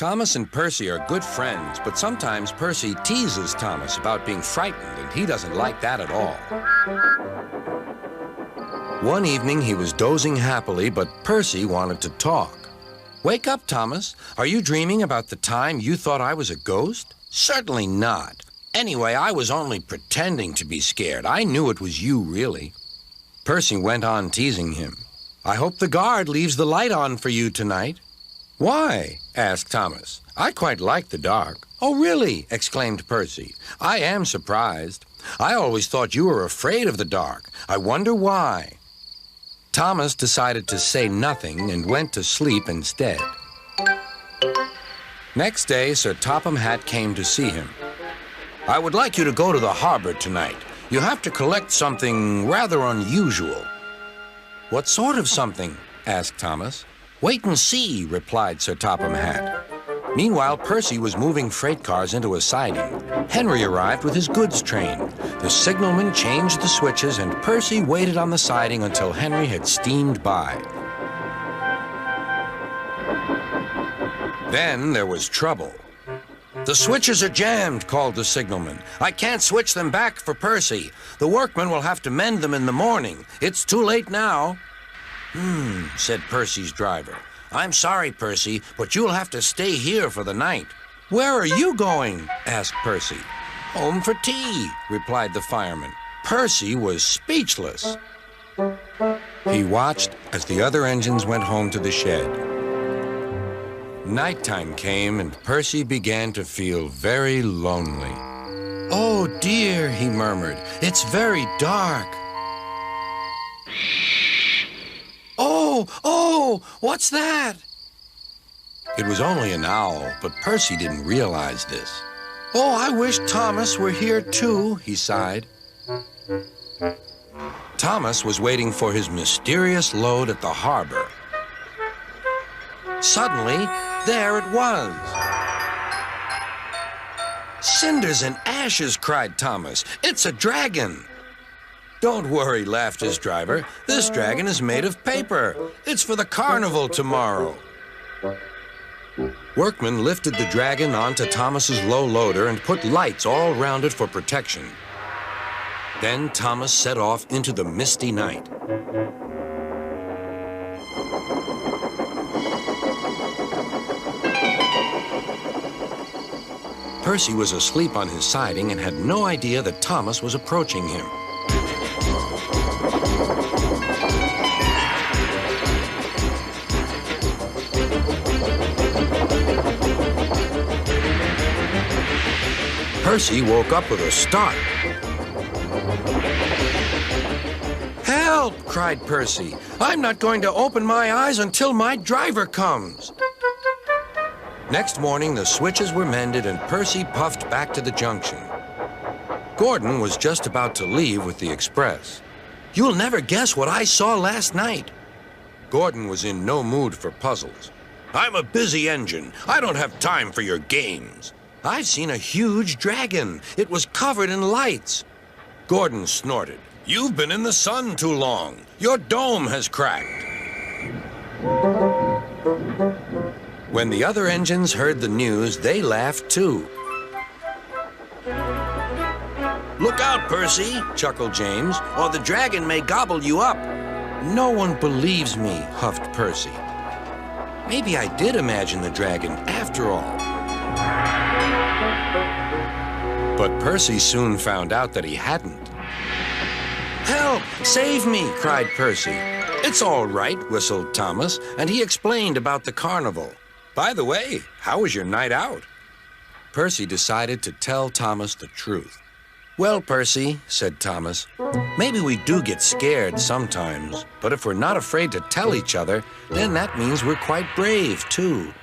Thomas and Percy are good friends, but sometimes Percy teases Thomas about being frightened, and he doesn't like that at all. One evening, he was dozing happily, but Percy wanted to talk. "Wake up, Thomas. Are you dreaming about the time you thought I was a ghost?" "Certainly not. Anyway, I was only pretending to be scared. I knew it was you, really." Percy went on teasing him. "I hope the guard leaves the light on for you tonight." "Why?" asked Thomas. "I quite like the dark." "Oh, really?" exclaimed Percy. "I am surprised. I always thought you were afraid of the dark. I wonder why." Thomas decided to say nothing and went to sleep instead. Next day, Sir Topham Hatt came to see him. "I would like you to go to the harbor tonight. You have to collect something rather unusual." "What sort of something?" asked Thomas. "Wait and see," replied Sir Topham Hatt. Meanwhile, Percy was moving freight cars into a siding. Henry arrived with his goods train. The signalman changed the switches, and Percy waited on the siding until Henry had steamed by. Then there was trouble. "The switches are jammed," called the signalman. "I can't switch them back for Percy. The workmen will have to mend them in the morning. It's too late now." Said Percy's driver. "I'm sorry, Percy, but you'll have to stay here for the night." "Where are you going?" asked Percy. "Home for tea," replied the fireman. Percy was speechless. He watched as the other engines went home to the shed. Nighttime came, and Percy began to feel very lonely. "Oh, dear," he murmured. "It's very dark." Oh, what's that?" It was only an owl, but Percy didn't realize this. "Oh, I wish Thomas were here too," he sighed. Thomas was waiting for his mysterious load at the harbor. Suddenly, there it was. "Cinders and ashes," cried Thomas. "It's a dragon." "Don't worry," laughed his driver. "This dragon is made of paper. It's for the carnival tomorrow." Workmen lifted the dragon onto Thomas's low loader and put lights all round it for protection. Then Thomas set off into the misty night. Percy was asleep on his siding and had no idea that Thomas was approaching him. Percy woke up with a start. "Help!" cried Percy. "I'm not going to open my eyes until my driver comes." Next morning, the switches were mended and Percy puffed back to the junction. Gordon was just about to leave with the express. "You'll never guess what I saw last night." Gordon was in no mood for puzzles. "I'm a busy engine. I don't have time for your games." "I've seen a huge dragon. It was covered in lights." Gordon snorted. "You've been in the sun too long. Your dome has cracked." When the other engines heard the news, they laughed too. "Look out, Percy," chuckled James, "or the dragon may gobble you up." "No one believes me," huffed Percy. Maybe I did imagine the dragon after all. But Percy soon found out that he hadn't. "Help! Save me!" cried Percy. "It's all right," whistled Thomas, and he explained about the carnival. "By the way, how was your night out?" Percy decided to tell Thomas the truth. "Well, Percy," said Thomas, "maybe we do get scared sometimes, but if we're not afraid to tell each other, then that means we're quite brave, too."